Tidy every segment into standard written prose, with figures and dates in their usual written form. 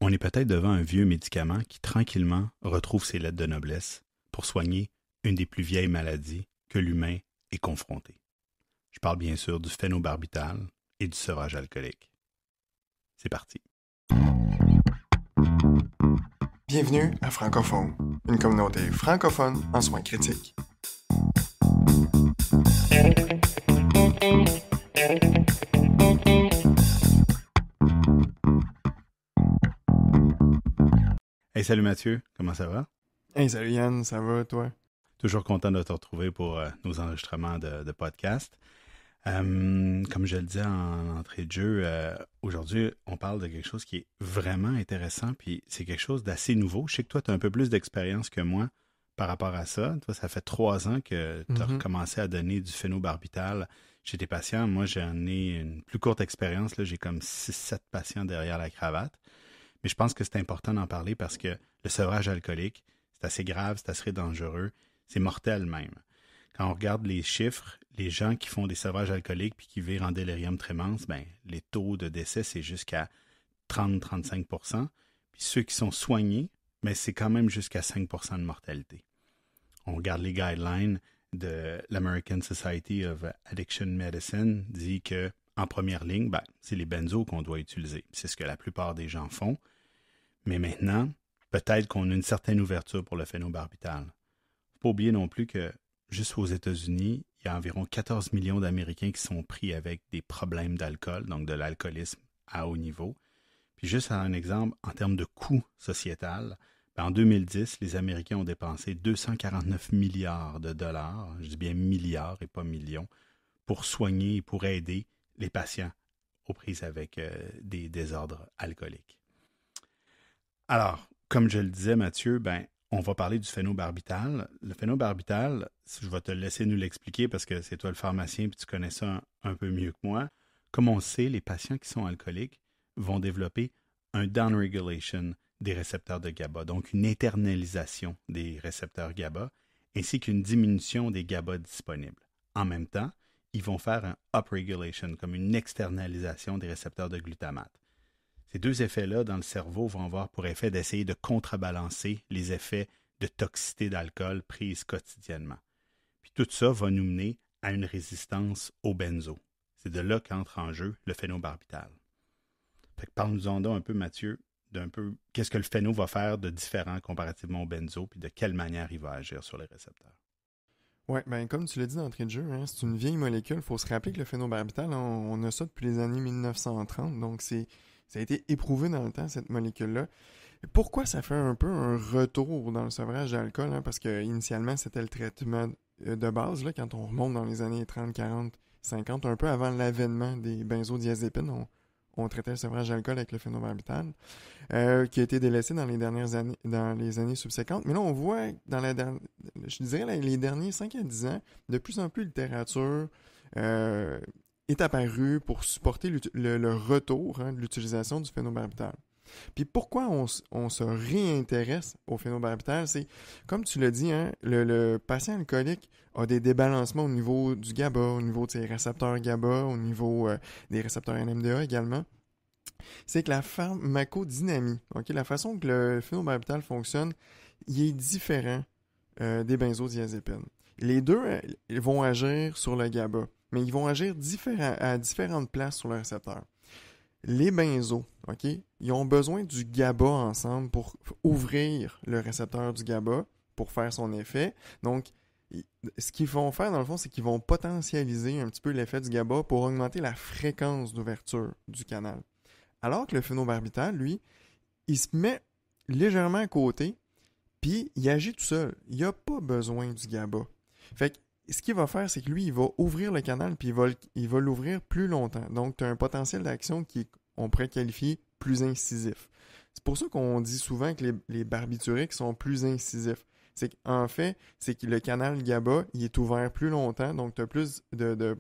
On est peut-être devant un vieux médicament qui tranquillement retrouve ses lettres de noblesse pour soigner une des plus vieilles maladies que l'humain est confronté. Je parle bien sûr du phénobarbital et du sevrage alcoolique. C'est parti. Bienvenue à Francophone, une communauté francophone en soins critiques. Hey, salut Mathieu, comment ça va? Hey, salut Yann, ça va toi? Toujours content de te retrouver pour nos enregistrements de podcast. Comme je le disais en entrée de jeu, aujourd'hui, on parle de quelque chose qui est vraiment intéressant, puis c'est quelque chose d'assez nouveau. Je sais que toi, tu as un peu plus d'expérience que moi par rapport à ça. Toi, ça fait 3 ans que tu as recommencé à donner du phénobarbital chez tes patients. Moi, j'en ai une plus courte expérience. Là, j'ai comme 6-7 patients derrière la cravate. Mais je pense que c'est important d'en parler parce que le sevrage alcoolique, c'est assez grave, c'est assez dangereux, c'est mortel même. Quand on regarde les chiffres, les gens qui font des sevrages alcooliques puis qui virent en délirium tremens, ben, les taux de décès, c'est jusqu'à 30-35%. Puis ceux qui sont soignés, ben, c'est quand même jusqu'à 5% de mortalité. On regarde les guidelines de l'American Society of Addiction Medicine, dit que en première ligne, ben, c'est les benzos qu'on doit utiliser. C'est ce que la plupart des gens font. Mais maintenant, peut-être qu'on a une certaine ouverture pour le phénobarbital. Il ne faut pas oublier non plus que juste aux États-Unis, il y a environ 14 millions d'Américains qui sont pris avec des problèmes d'alcool, donc de l'alcoolisme à haut niveau. Puis juste un exemple, en termes de coût sociétal, en 2010, les Américains ont dépensé 249 milliards de dollars, je dis bien milliards et pas millions, pour soigner et pour aider les patients aux prises avec des désordres alcooliques. Alors, comme je le disais, Mathieu, on va parler du phénobarbital. Le phénobarbital, je vais te laisser nous l'expliquer parce que c'est toi le pharmacien et tu connais ça un peu mieux que moi. Comme on le sait, les patients qui sont alcooliques vont développer un downregulation des récepteurs de GABA, donc une internalisation des récepteurs GABA, ainsi qu'une diminution des GABA disponibles. En même temps, ils vont faire un upregulation, comme une externalisation des récepteurs de glutamate. Ces deux effets-là dans le cerveau vont avoir pour effet d'essayer de contrebalancer les effets de toxicité d'alcool prise quotidiennement. Puis tout ça va nous mener à une résistance au benzo. C'est de là qu'entre en jeu le phénobarbital. Fait que parle-nous-en donc un peu, Mathieu, d'un peu qu'est-ce que le phéno va faire de différent comparativement au benzo, puis de quelle manière il va agir sur les récepteurs. Ouais, comme tu l'as dit d'entrée de jeu, hein, c'est une vieille molécule. Il faut se rappeler que le phénobarbital, on a ça depuis les années 1930, donc ça a été éprouvé dans le temps, cette molécule-là. Pourquoi ça fait un peu un retour dans le sevrage d'alcool? Hein? Parce que initialement, c'était le traitement de base, là, quand on remonte dans les années 30, 40, 50, un peu avant l'avènement des benzodiazépines, on traitait le sevrage d'alcool avec le phénobarbital, qui a été délaissé dans les années subséquentes. Mais là, on voit, je dirais les derniers 5 à 10 ans, de plus en plus de littérature est apparue pour supporter le retour de l'utilisation du phénobarbital. Puis pourquoi on se réintéresse au phénobarbital, c'est, comme tu l'as dit, hein, le patient alcoolique a des débalancements au niveau du GABA, au niveau de ses récepteurs GABA, au niveau des récepteurs NMDA également. C'est que la pharmacodynamie, la façon que le phénobarbital fonctionne, il est différent des benzodiazépines. Les deux ils vont agir sur le GABA, mais ils vont agir à différentes places sur le récepteur. Les benzos, ils ont besoin du GABA ensemble pour ouvrir le récepteur du GABA pour faire son effet. Donc, ce qu'ils vont faire, dans le fond, c'est qu'ils vont potentialiser un petit peu l'effet du GABA pour augmenter la fréquence d'ouverture du canal. Alors que le phénobarbital, lui, il se met légèrement à côté, puis il agit tout seul. Il n'a pas besoin du GABA. Fait que ce qu'il va faire, c'est que lui, il va ouvrir le canal, puis il va l'ouvrir plus longtemps. Donc, tu as un potentiel d'action qui, on pourrait qualifier, plus incisif. C'est pour ça qu'on dit souvent que les barbituriques sont plus incisifs. C'est qu'en fait, c'est que le canal GABA, il est ouvert plus longtemps, donc tu as plus de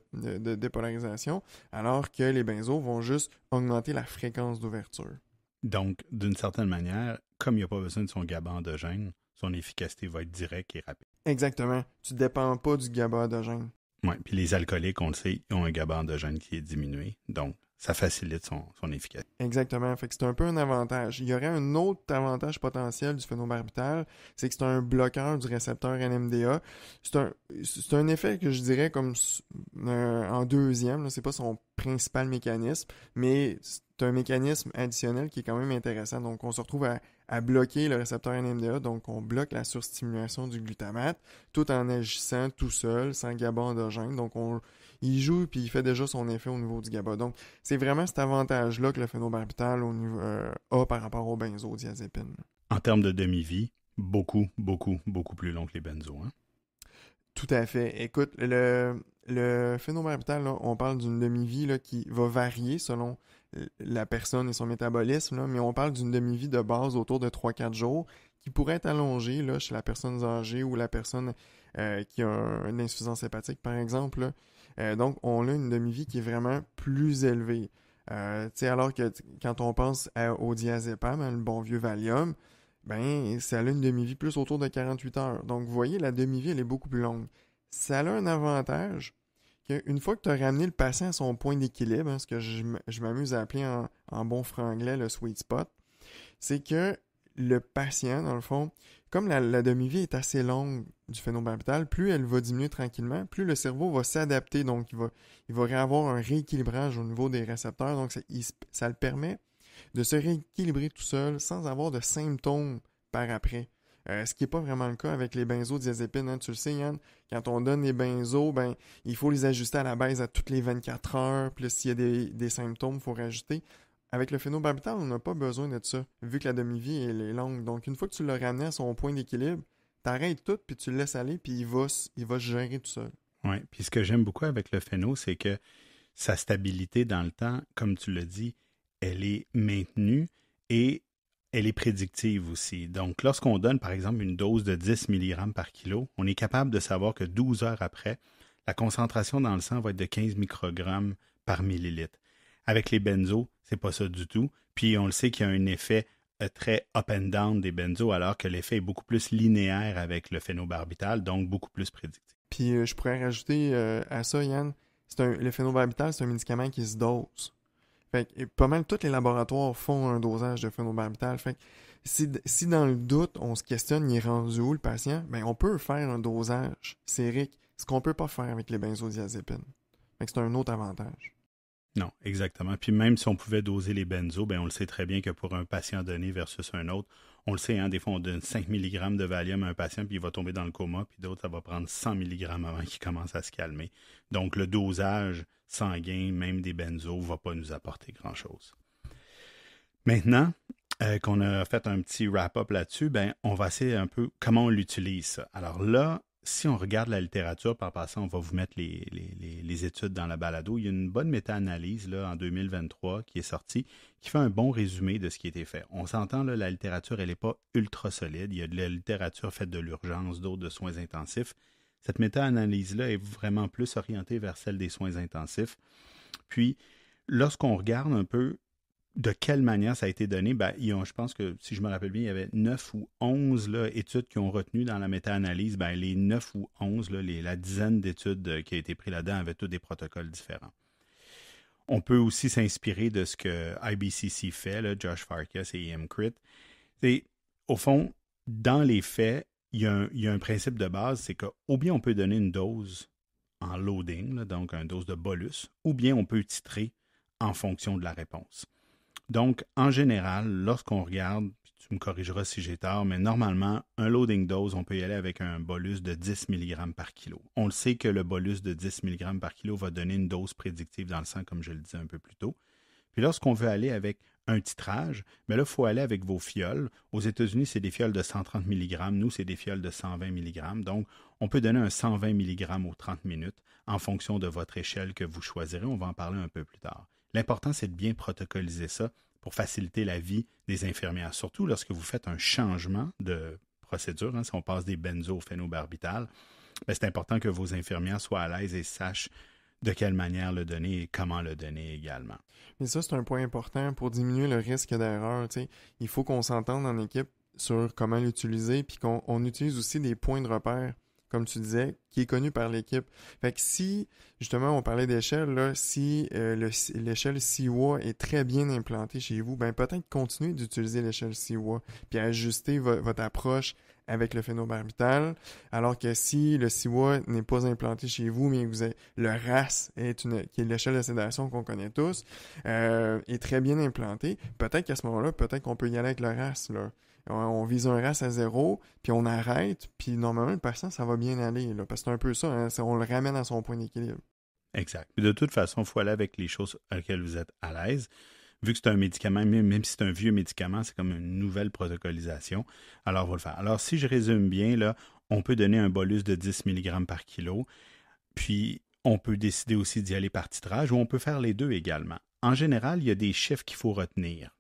dépolarisation, alors que les benzos vont juste augmenter la fréquence d'ouverture. Donc, d'une certaine manière, comme il n'y a pas besoin de son GABA endogène, son efficacité va être directe et rapide. Exactement. Tu ne dépends pas du GABA endogène. Oui, puis les alcooliques, on le sait, ils ont un GABA endogène qui est diminué. Donc, ça facilite son efficacité. Exactement. Fait que c'est un peu un avantage. Il y aurait un autre avantage potentiel du phénobarbital, c'est que c'est un bloqueur du récepteur NMDA. C'est un effet que je dirais comme en deuxième, là. C'est pas son principal mécanisme, mais c'est un mécanisme additionnel qui est quand même intéressant. Donc, on se retrouve à bloquer le récepteur NMDA, donc on bloque la surstimulation du glutamate, tout en agissant tout seul, sans GABA endogène. Donc, il joue puis il fait déjà son effet au niveau du GABA. Donc, c'est vraiment cet avantage-là que le phénobarbital a par rapport aux benzodiazépines. En termes de demi-vie, beaucoup plus long que les benzos. Hein? Tout à fait. Écoute, le phénobarbital, là, on parle d'une demi-vie là, qui va varier selon la personne et son métabolisme, là, mais on parle d'une demi-vie de base autour de 3-4 jours qui pourrait être allongée là, chez la personne âgée ou la personne qui a une insuffisance hépatique, par exemple. Donc, on a une demi-vie qui est vraiment plus élevée. Alors que quand on pense au diazépam, le bon vieux Valium, ben, ça a une demi-vie plus autour de 48 heures. Donc, vous voyez, la demi-vie, elle est beaucoup plus longue. Ça a un avantage qu'une fois que tu as ramené le patient à son point d'équilibre, hein, ce que je m'amuse à appeler en bon franglais le sweet spot, c'est que le patient, dans le fond, comme la demi-vie est assez longue du phénobarbital, plus elle va diminuer tranquillement, plus le cerveau va s'adapter. Donc, il va avoir un rééquilibrage au niveau des récepteurs. Donc, ça le permet de se rééquilibrer tout seul sans avoir de symptômes par après. Ce qui n'est pas vraiment le cas avec les benzodiazépines. Hein. Tu le sais, Yann, quand on donne les benzos, ben, il faut les ajuster à la baisse à toutes les 24 heures. Puis s'il y a des symptômes, il faut rajouter. Avec le phénobarbital, on n'a pas besoin de ça, vu que la demi-vie elle est longue. Donc, une fois que tu l'as ramené à son point d'équilibre, t'arrêtes tout, puis tu le laisses aller, puis il va se gérer tout seul. Oui, puis ce que j'aime beaucoup avec le phéno, c'est que sa stabilité dans le temps, comme tu l'as dit, elle est maintenue et elle est prédictive aussi. Donc, lorsqu'on donne, par exemple, une dose de 10 mg par kilo, on est capable de savoir que 12 heures après, la concentration dans le sang va être de 15 microgrammes par millilitre. Avec les benzos, c'est pas ça du tout. Puis, on le sait qu'il y a un effet très up and down des benzos, alors que l'effet est beaucoup plus linéaire avec le phénobarbital, donc beaucoup plus prédictif. Puis, je pourrais rajouter à ça, Yann, le phénobarbital, c'est un médicament qui se dose. Fait que pas mal tous les laboratoires font un dosage de phénobarbital. Fait que si dans le doute, on se questionne, il est rendu où le patient, ben on peut faire un dosage sérique, ce qu'on peut pas faire avec les benzodiazépines. Fait que c'est un autre avantage. Non, exactement. Puis même si on pouvait doser les benzos, ben on le sait très bien que pour un patient donné versus un autre, on le sait, hein, des fois on donne 5 mg de Valium à un patient puis il va tomber dans le coma, puis d'autres, ça va prendre 100 mg avant qu'il commence à se calmer. Donc le dosage sanguin, même des benzos, ne va pas nous apporter grand-chose. Maintenant qu'on a fait un petit wrap-up là-dessus, ben on va essayer un peu comment on l'utilise ça. Alors là, si on regarde la littérature, par passant, on va vous mettre les études dans la balado. Il y a une bonne méta-analyse là, en 2023 qui est sortie, qui fait un bon résumé de ce qui a été fait. On s'entend, là, la littérature, elle n'est pas ultra solide. Il y a de la littérature faite de l'urgence, d'autres de soins intensifs. Cette méta-analyse-là est vraiment plus orientée vers celle des soins intensifs. Puis, lorsqu'on regarde un peu de quelle manière ça a été donné, ben, je pense que, si je me rappelle bien, il y avait 9 ou 11 là, études qui ont retenu dans la méta-analyse. Ben, les 9 ou 11, là, la dizaine d'études qui a été prises là-dedans avaient tous des protocoles différents. On peut aussi s'inspirer de ce que IBCC fait, là, Josh Farkas et Ian Crit. Au fond, dans les faits, il y a un principe de base, c'est qu'au bien on peut donner une dose en loading, là, donc une dose de bolus, ou bien on peut titrer en fonction de la réponse. Donc, en général, lorsqu'on regarde, tu me corrigeras si j'ai tort, mais normalement, un loading dose, on peut y aller avec un bolus de 10 mg par kilo. On le sait que le bolus de 10 mg par kilo va donner une dose prédictive dans le sang, comme je le disais un peu plus tôt. Puis lorsqu'on veut aller avec un titrage, mais là, il faut aller avec vos fioles. Aux États-Unis, c'est des fioles de 130 mg. Nous, c'est des fioles de 120 mg. Donc, on peut donner un 120 mg aux 30 minutes en fonction de votre échelle que vous choisirez. On va en parler un peu plus tard. L'important, c'est de bien protocoliser ça pour faciliter la vie des infirmières, surtout lorsque vous faites un changement de procédure. Hein, si on passe des benzos au phénobarbital, ben, c'est important que vos infirmières soient à l'aise et sachent de quelle manière le donner et comment le donner également. Mais ça, c'est un point important pour diminuer le risque d'erreur. T'sais. Il faut qu'on s'entende en équipe sur comment l'utiliser, puis qu'on utilise aussi des points de repère, comme tu disais, qui est connu par l'équipe. Fait que si, justement, on parlait d'échelle, là, si l'échelle Siwa est très bien implantée chez vous, ben peut-être continuer d'utiliser l'échelle Siwa, puis ajuster votre approche avec le phénobarbital, alors que si le Siwa n'est pas implanté chez vous, mais que vous avez, le RAS qui est l'échelle de sédation qu'on connaît tous, est très bien implanté, peut-être qu'à ce moment-là, peut-être qu'on peut y aller avec le RAS, là. On vise un RAS à 0, puis on arrête, puis normalement, le patient, ça va bien aller, là, parce que c'est un peu ça, hein, on le ramène à son point d'équilibre. Exact. De toute façon, il faut aller avec les choses auxquelles vous êtes à l'aise. Vu que c'est un médicament, même si c'est un vieux médicament, c'est comme une nouvelle protocolisation. Alors, on va le faire. Alors, si je résume bien, là, on peut donner un bolus de 10 mg par kilo, puis on peut décider aussi d'y aller par titrage, ou on peut faire les deux également. En général, il y a des chiffres qu'il faut retenir.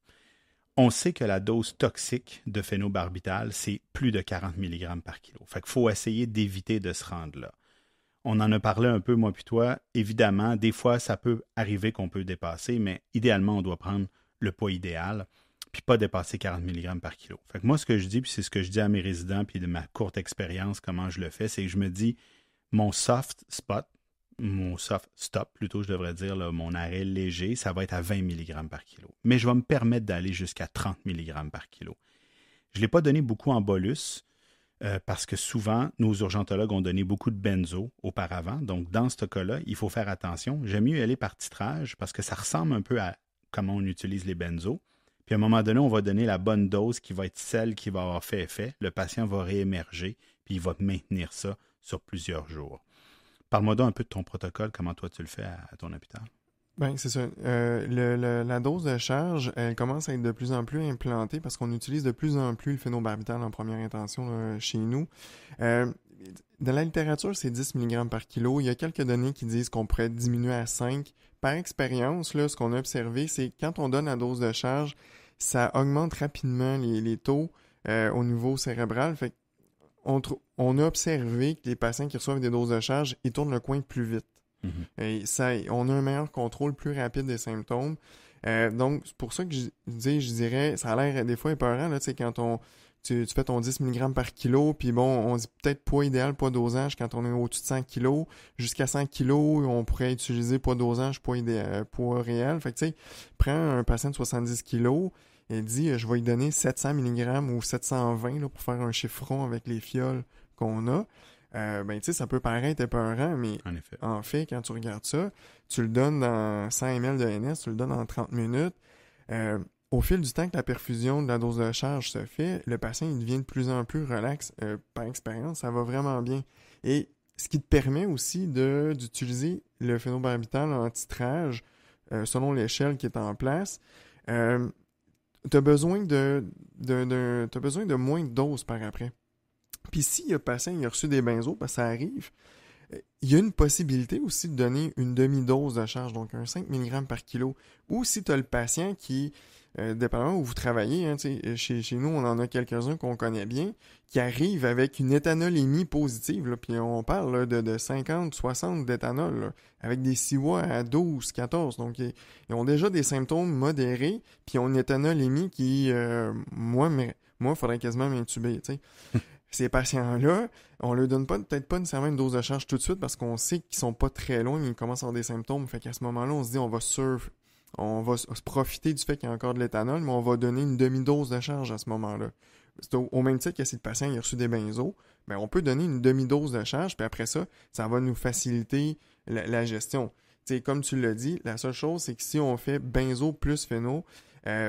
On sait que la dose toxique de phénobarbital, c'est plus de 40 mg par kilo. Fait qu'il faut essayer d'éviter de se rendre là. On en a parlé un peu, moi puis toi. Évidemment, des fois, ça peut arriver qu'on peut dépasser, mais idéalement, on doit prendre le poids idéal, puis pas dépasser 40 mg par kilo. Fait que moi, ce que je dis, puis c'est ce que je dis à mes résidents, puis de ma courte expérience, comment je le fais, c'est que je me dis, mon soft spot, mon soft stop, plutôt, je devrais dire, là, mon arrêt léger, ça va être à 20 mg par kilo. Mais je vais me permettre d'aller jusqu'à 30 mg par kilo. Je ne l'ai pas donné beaucoup en bolus, parce que souvent, nos urgentologues ont donné beaucoup de benzo auparavant. Donc, dans ce cas-là, il faut faire attention. J'aime mieux aller par titrage parce que ça ressemble un peu à comment on utilise les benzos. Puis, à un moment donné, on va donner la bonne dose qui va être celle qui va avoir fait effet. Le patient va réémerger, puis il va maintenir ça sur plusieurs jours. Parle-moi donc un peu de ton protocole, comment toi tu le fais à ton hôpital. Ben, c'est ça. La dose de charge, elle commence à être de plus en plus implantée parce qu'on utilise de plus en plus le phénobarbital en première intention chez nous. Dans la littérature, c'est 10 mg par kilo. Il y a quelques données qui disent qu'on pourrait diminuer à 5. Par expérience, là, ce qu'on a observé, c'est que quand on donne la dose de charge, ça augmente rapidement les taux au niveau cérébral. Fait on a observé que les patients qui reçoivent des doses de charge, ils tournent le coin plus vite. Et on a un meilleur contrôle plus rapide des symptômes. Donc, c'est pour ça que je dirais, ça a l'air des fois épeurant, là, tu sais, quand tu fais ton 10 mg par kilo, puis bon, on dit peut-être poids idéal, poids dosage, quand on est au-dessus de 100 kg. Jusqu'à 100 kg, on pourrait utiliser poids dosage, poids réel. Fait que, tu sais, prends un patient de 70 kg et dis, je vais lui donner 700 mg ou 720 là, pour faire un chiffron avec les fioles qu'on a. Ben, tu sais, ça peut paraître épeurant, mais en fait, quand tu regardes ça, tu le donnes dans 100 ml de NS, tu le donnes en 30 minutes. Au fil du temps que la perfusion de la dose de charge se fait, le patient il devient de plus en plus relax. Par expérience, ça va vraiment bien. Et ce qui te permet aussi d'utiliser le phénobarbital en titrage selon l'échelle qui est en place. T'as besoin de moins de doses par après. Puis si le patient il a reçu des benzos, parce que ça arrive, il y a une possibilité aussi de donner une demi-dose de charge, donc un 5 mg par kilo. Ou si tu as le patient qui, dépendamment où vous travaillez, hein, chez nous, on en a quelques-uns qu'on connaît bien, qui arrivent avec une éthanolémie positive, là, puis on parle là, de 50, 60 d'éthanol, là, avec des Siwa à 12, 14. Donc, ils ont déjà des symptômes modérés, puis ils ont une éthanolémie qui, moi, il faudrait quasiment m'intuber, tu sais. Ces patients-là, on leur donne peut-être pas nécessairement une dose de charge tout de suite parce qu'on sait qu'ils sont pas très loin, mais ils commencent à avoir des symptômes. Fait qu'à ce moment-là, on se dit on va se profiter du fait qu'il y a encore de l'éthanol, mais on va donner une demi-dose de charge à ce moment-là. C'est au même titre que si le patient a reçu des benzos, ben on peut donner une demi-dose de charge, puis après ça, ça va nous faciliter la gestion. T'sais, comme tu l'as dit, la seule chose, c'est que si on fait benzo plus phéno,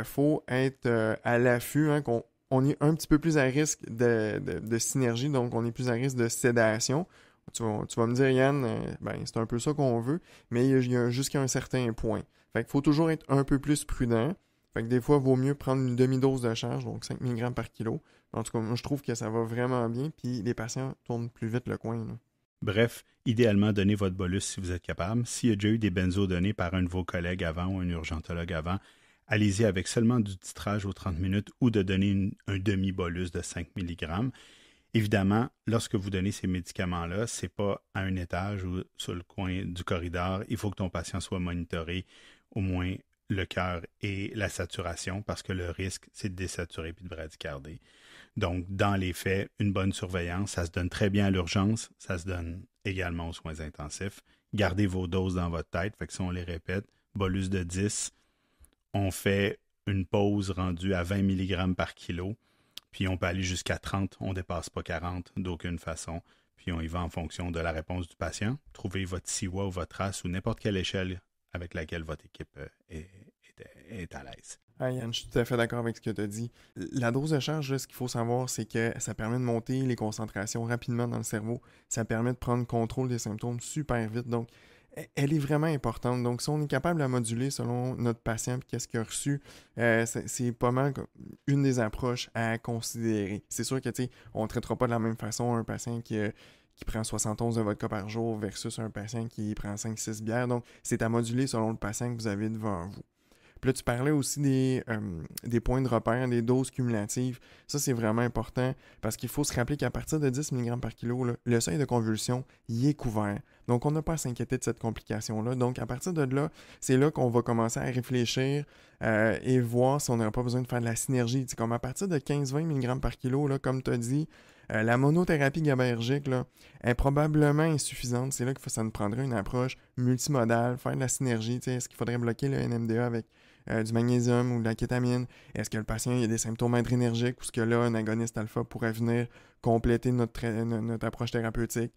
faut être à l'affût, hein, on est un petit peu plus à risque de synergie, donc on est plus à risque de sédation. Tu vas me dire, Yann, ben c'est un peu ça qu'on veut, mais il y a jusqu'à un certain point. Fait qu'il faut toujours être un peu plus prudent. Fait que des fois, il vaut mieux prendre une demi-dose de charge, donc 5 mg par kilo. En tout cas, moi, je trouve que ça va vraiment bien, puis les patients tournent plus vite le coin, là. Bref, idéalement, donnez votre bolus si vous êtes capable. S'il y a déjà eu des benzos donnés par un de vos collègues avant ou un urgentologue avant, allez-y avec seulement du titrage aux 30 minutes ou de donner un demi-bolus de 5 mg. Évidemment, lorsque vous donnez ces médicaments-là, ce n'est pas à un étage ou sur le coin du corridor. Il faut que ton patient soit monitoré au moins le cœur et la saturation parce que le risque, c'est de désaturer puis de bradycarder. Donc, dans les faits, une bonne surveillance, ça se donne très bien à l'urgence, ça se donne également aux soins intensifs. Gardez vos doses dans votre tête, fait que si on les répète, bolus de 10, on fait une pause rendue à 20 mg par kilo, puis on peut aller jusqu'à 30, on ne dépasse pas 40 d'aucune façon, puis on y va en fonction de la réponse du patient. Trouvez votre SIWA ou votre RAS ou n'importe quelle échelle avec laquelle votre équipe est à l'aise. Ah, Yann, je suis tout à fait d'accord avec ce que tu as dit. La dose de charge, là, ce qu'il faut savoir, c'est que ça permet de monter les concentrations rapidement dans le cerveau. Ça permet de prendre contrôle des symptômes super vite. Donc, elle est vraiment importante. Donc, si on est capable de la moduler selon notre patient et qu'est-ce qu'il a reçu, c'est pas mal une des approches à considérer. C'est sûr que, tu sais, on ne traitera pas de la même façon un patient qui prend 71 de vodka par jour versus un patient qui prend 5-6 bières. Donc, c'est à moduler selon le patient que vous avez devant vous. Puis là, tu parlais aussi des points de repère, des doses cumulatives. Ça, c'est vraiment important parce qu'il faut se rappeler qu'à partir de 10 mg par kilo, là, le seuil de convulsion, il est couvert. Donc, on n'a pas à s'inquiéter de cette complication-là. Donc, à partir de là, c'est là qu'on va commencer à réfléchir et voir si on n'aurait pas besoin de faire de la synergie. Comme à partir de 15-20 mg par kilo, là, comme tu as dit, la monothérapie GABAergique là, est probablement insuffisante. C'est là que ça nous prendrait une approche multimodale, faire de la synergie. Est-ce qu'il faudrait bloquer le NMDA avec du magnésium ou de la kétamine? Est-ce que le patient a des symptômes adrénergiques ou est-ce que là, un agoniste alpha pourrait venir compléter notre approche thérapeutique?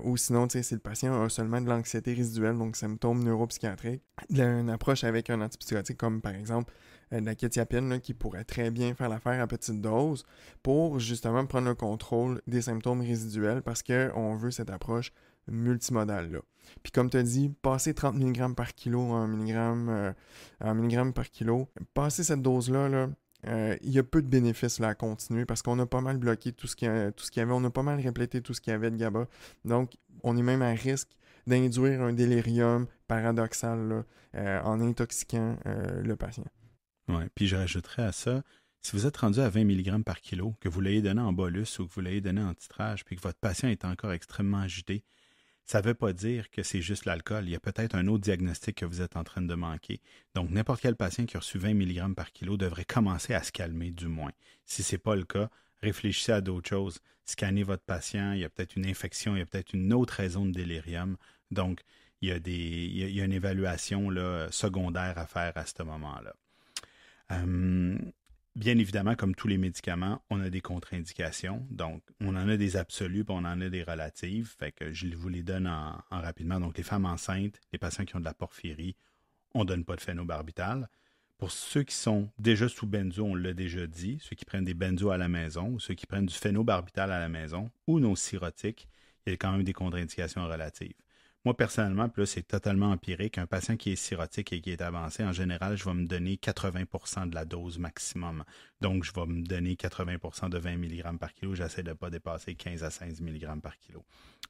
Ou sinon, si le patient a seulement de l'anxiété résiduelle, donc symptômes neuropsychiatriques, une approche avec un antipsychotique comme par exemple de la kétiapine là, qui pourrait très bien faire l'affaire à petite dose pour justement prendre le contrôle des symptômes résiduels parce qu'on veut cette approche multimodale-là. Puis comme tu as dit, passer 30 mg par kilo en milligramme par kilo, passer cette dose-là, là, il y a peu de bénéfices là, à continuer parce qu'on a pas mal bloqué tout ce qu'il y avait, on a pas mal réplété tout ce qu'il y avait de GABA. Donc, on est même à risque d'induire un délirium paradoxal là, en intoxiquant le patient. Oui, puis je rajouterais à ça, si vous êtes rendu à 20 mg par kilo, que vous l'ayez donné en bolus ou que vous l'ayez donné en titrage, puis que votre patient est encore extrêmement agité, ça ne veut pas dire que c'est juste l'alcool. Il y a peut-être un autre diagnostic que vous êtes en train de manquer. Donc, n'importe quel patient qui a reçu 20 mg par kilo devrait commencer à se calmer, du moins. Si ce n'est pas le cas, réfléchissez à d'autres choses. Scannez votre patient, il y a peut-être une infection, il y a peut-être une autre raison de délirium. Donc, il y a une évaluation là, secondaire à faire à ce moment-là. Bien évidemment, comme tous les médicaments, on a des contre-indications. Donc, on en a des absolues, puis on en a des relatives. Fait que je vous les donne en rapidement. Donc, les femmes enceintes, les patients qui ont de la porphyrie, on ne donne pas de phénobarbital. Pour ceux qui sont déjà sous benzo, on l'a déjà dit, ceux qui prennent des benzos à la maison, ou ceux qui prennent du phénobarbital à la maison, ou nos cirrhotiques, il y a quand même des contre-indications relatives. Moi, personnellement, puis là, c'est totalement empirique. Un patient qui est cirrhotique et qui est avancé, en général, je vais me donner 80% de la dose maximum. Donc, je vais me donner 80% de 20 mg par kilo. J'essaie de ne pas dépasser 15 à 16 mg par kilo.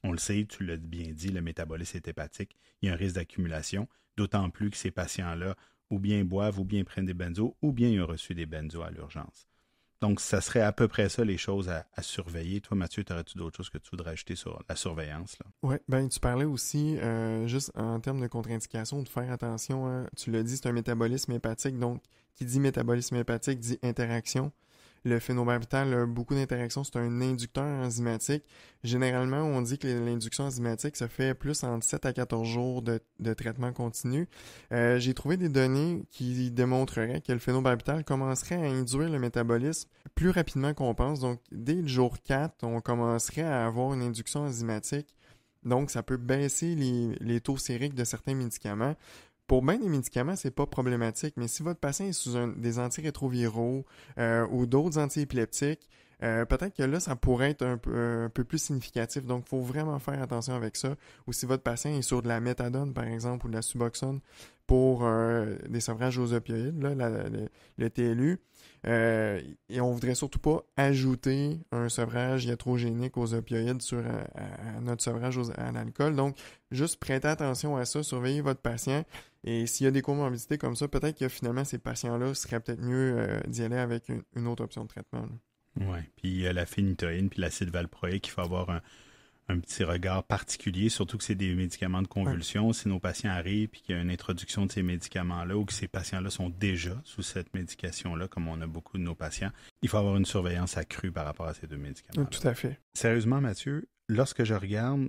On le sait, tu l'as bien dit, le métabolisme est hépatique. Il y a un risque d'accumulation, d'autant plus que ces patients-là ou bien boivent, ou bien prennent des benzos, ou bien ils ont reçu des benzos à l'urgence. Donc, ça serait à peu près ça les choses à surveiller. Toi, Mathieu, aurais-tu d'autres choses que tu voudrais ajouter sur la surveillance? Oui, ben tu parlais aussi, juste en termes de contre-indication, de faire attention, hein, tu l'as dit, c'est un métabolisme hépatique, donc qui dit métabolisme hépatique dit interaction. Le phénobarbital a beaucoup d'interactions, c'est un inducteur enzymatique. Généralement, on dit que l'induction enzymatique se fait plus entre 7 à 14 jours de traitement continu. J'ai trouvé des données qui démontreraient que le phénobarbital commencerait à induire le métabolisme plus rapidement qu'on pense. Donc, dès le jour 4, on commencerait à avoir une induction enzymatique. Donc, ça peut baisser les taux sériques de certains médicaments. Pour bien des médicaments, c'est pas problématique, mais si votre patient est sous des antirétroviraux ou d'autres antiépileptiques, peut-être que là, ça pourrait être un peu plus significatif. Donc, il faut vraiment faire attention avec ça. Ou si votre patient est sur de la méthadone, par exemple, ou de la Suboxone pour des sevrages aux opioïdes, là, le TLU, et on voudrait surtout pas ajouter un sevrage iatrogénique aux opioïdes à notre sevrage à l'alcool. Donc, juste prêtez attention à ça, surveillez votre patient. Et s'il y a des comorbidités comme ça, peut-être que finalement, ces patients-là, ce serait peut-être mieux d'y aller avec une autre option de traitement. Oui, puis il y a la phénitoïne puis l'acide valproïque, il faut avoir un petit regard particulier, surtout que c'est des médicaments de convulsion. Ouais. Si nos patients arrivent et qu'il y a une introduction de ces médicaments-là ou que ces patients-là sont déjà sous cette médication-là, comme on a beaucoup de nos patients, il faut avoir une surveillance accrue par rapport à ces deux médicaments. Tout à fait. Sérieusement, Mathieu, lorsque je regarde,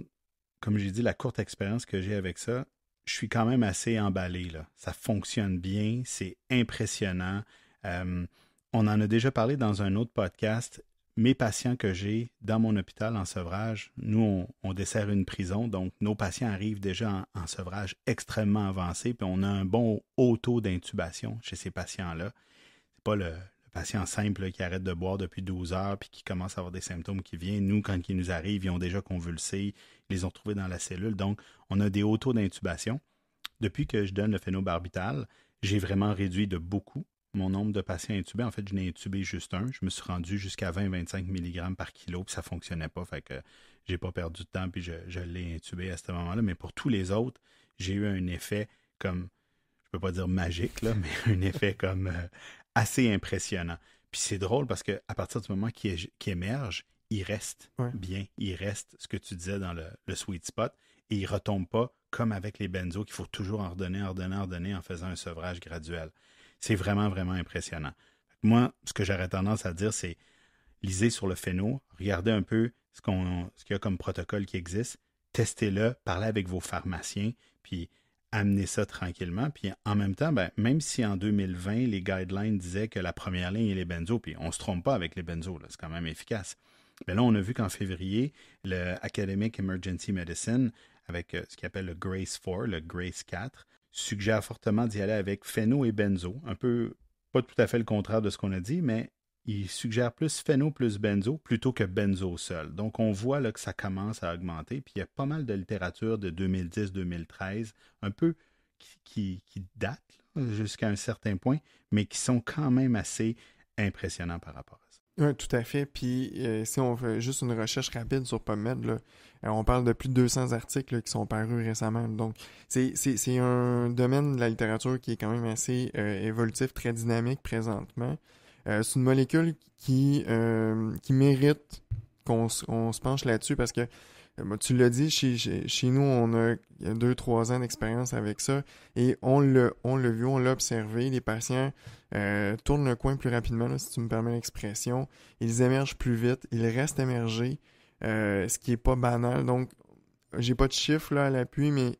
comme j'ai dit, la courte expérience que j'ai avec ça, je suis quand même assez emballé, là. Ça fonctionne bien, c'est impressionnant. On en a déjà parlé dans un autre podcast. Mes patients que j'ai dans mon hôpital en sevrage, nous, on dessert une prison, donc nos patients arrivent déjà en sevrage extrêmement avancé, puis on a un bon haut taux d'intubation chez ces patients-là. C'est pas le patient simple là, qui arrête de boire depuis 12 heures puis qui commence à avoir des symptômes qui viennent. Nous, quand ils nous arrivent, ils ont déjà convulsé, ils les ont retrouvés dans la cellule. Donc, on a des hauts taux d'intubation. Depuis que je donne le phénobarbital, j'ai vraiment réduit de beaucoup mon nombre de patients intubés. En fait, je n'ai intubé juste un. Je me suis rendu jusqu'à 20-25 mg par kilo, puis ça ne fonctionnait pas. Fait que j'ai pas perdu de temps, puis je l'ai intubé à ce moment-là. Mais pour tous les autres, j'ai eu un effet comme, je peux pas dire magique, là, mais un effet comme assez impressionnant. Puis c'est drôle parce qu'à partir du moment qu'il émerge, il reste bien. Il reste ce que tu disais dans le sweet spot et il ne retombe pas comme avec les benzos qu'il faut toujours ordonner en faisant un sevrage graduel. C'est vraiment, vraiment impressionnant. Moi, ce que j'aurais tendance à dire, c'est lisez sur le phéno, regardez un peu ce qu'il y a comme protocole qui existe, testez-le, parlez avec vos pharmaciens, puis amenez ça tranquillement. Puis en même temps, même si en 2020, les guidelines disaient que la première ligne est les benzos, puis on ne se trompe pas avec les benzos, là, c'est quand même efficace. Mais là, on a vu qu'en février, le Academic Emergency Medicine, avec ce qu'il appelle le GRACE 4, le GRACE 4, suggère fortement d'y aller avec phéno et benzo. Un peu, pas tout à fait le contraire de ce qu'on a dit, mais il suggère plus phéno plus benzo plutôt que benzo seul. Donc, on voit là que ça commence à augmenter. Puis, il y a pas mal de littérature de 2010-2013, un peu qui date jusqu'à un certain point, mais qui sont quand même assez impressionnants par rapport à ça. Oui, tout à fait. Puis, si on fait juste une recherche rapide sur PubMed, là, on parle de plus de 200 articles là, qui sont parus récemment. Donc, c'est un domaine de la littérature qui est quand même assez évolutif, très dynamique présentement. C'est une molécule qui mérite qu'on se penche là-dessus parce que tu l'as dit, chez nous, on a 2-3 ans d'expérience avec ça et on l'a vu, on l'a observé. Les patients tournent le coin plus rapidement, là, si tu me permets l'expression. Ils émergent plus vite, ils restent émergés, ce qui est pas banal. Donc, j'ai pas de chiffres là, à l'appui, mais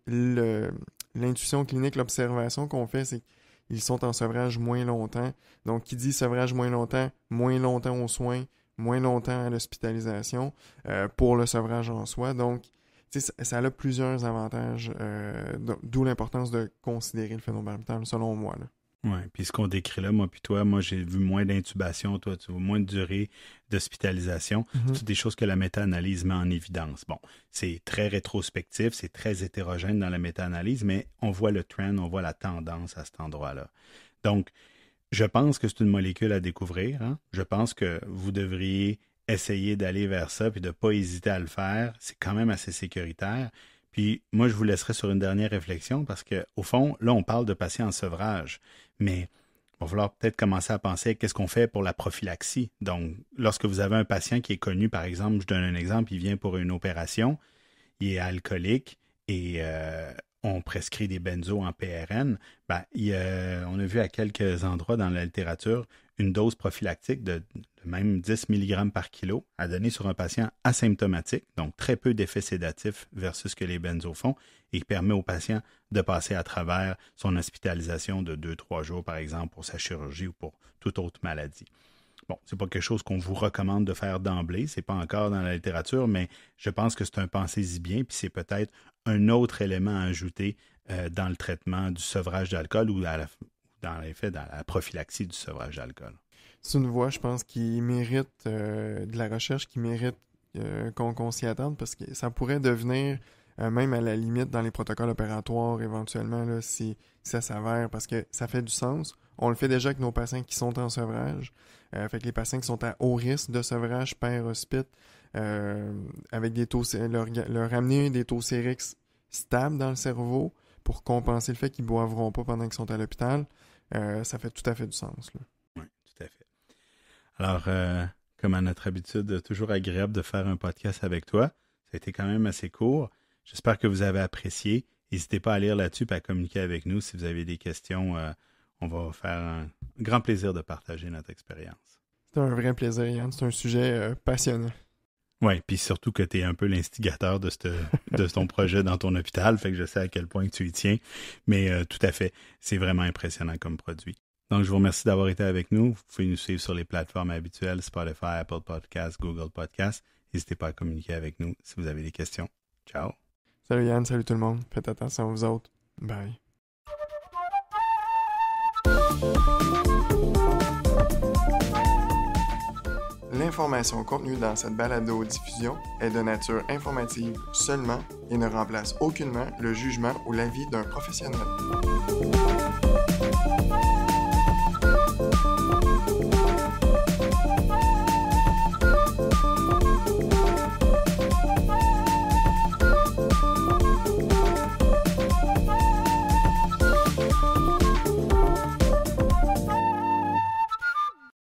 l'intuition clinique, l'observation qu'on fait, c'est qu'ils sont en sevrage moins longtemps. Donc, qui dit sevrage moins longtemps aux soins, moins longtemps à l'hospitalisation pour le sevrage en soi. Donc, ça a plusieurs avantages, d'où l'importance de considérer le phénobarbital, selon moi. Oui, puis ce qu'on décrit là, moi puis toi, moi j'ai vu moins d'intubation, toi tu vois moins de durée d'hospitalisation. C'est toutes des choses que la méta-analyse met en évidence. Bon, c'est très rétrospectif, c'est très hétérogène dans la méta-analyse, mais on voit le trend, on voit la tendance à cet endroit-là. Donc, je pense que c'est une molécule à découvrir. Hein? Je pense que vous devriez essayer d'aller vers ça puis de ne pas hésiter à le faire. C'est quand même assez sécuritaire. Puis moi, je vous laisserai sur une dernière réflexion parce qu'au fond, là, on parle de patients en sevrage, mais il va falloir peut-être commencer à penser à qu'est-ce qu'on fait pour la prophylaxie. Donc, lorsque vous avez un patient qui est connu, par exemple, je donne un exemple, il vient pour une opération, il est alcoolique et on prescrit des benzos en PRN, on a vu à quelques endroits dans la littérature une dose prophylactique de même 10 mg par kilo à donner sur un patient asymptomatique, donc très peu d'effets sédatifs versus ce que les benzos font, et qui permet au patient de passer à travers son hospitalisation de 2-3 jours, par exemple, pour sa chirurgie ou pour toute autre maladie. Bon, c'est pas quelque chose qu'on vous recommande de faire d'emblée, c'est pas encore dans la littérature, mais je pense que c'est un pensez-y bien, puis c'est peut-être un autre élément à ajouter dans le traitement du sevrage d'alcool ou dans la prophylaxie du sevrage d'alcool. C'est une voie, je pense, qui mérite de la recherche, qui mérite qu'on s'y attende, parce que ça pourrait devenir, même à la limite, dans les protocoles opératoires, éventuellement, là, si ça s'avère, parce que ça fait du sens. On le fait déjà avec nos patients qui sont en sevrage. Fait que les patients qui sont à haut risque de sevrage per hospite, avec des taux, leur amener des taux sérix stables dans le cerveau pour compenser le fait qu'ils ne boivront pas pendant qu'ils sont à l'hôpital, ça fait tout à fait du sens. Là. Oui, tout à fait. Alors, comme à notre habitude, toujours agréable de faire un podcast avec toi. Ça a été quand même assez court. J'espère que vous avez apprécié. N'hésitez pas à lire là-dessus et à communiquer avec nous si vous avez des questions. On va faire un grand plaisir de partager notre expérience. C'est un vrai plaisir, Yann. C'est un sujet passionnant. Oui, puis surtout que tu es un peu l'instigateur de ton projet dans ton hôpital, fait que je sais à quel point tu y tiens. Mais tout à fait, c'est vraiment impressionnant comme produit. Donc, je vous remercie d'avoir été avec nous. Vous pouvez nous suivre sur les plateformes habituelles, Spotify, Apple Podcasts, Google Podcasts. N'hésitez pas à communiquer avec nous si vous avez des questions. Ciao! Salut Yann, salut tout le monde. Faites attention à vous autres. Bye. L'information contenue dans cette balado-diffusion est de nature informative seulement et ne remplace aucunement le jugement ou l'avis d'un professionnel.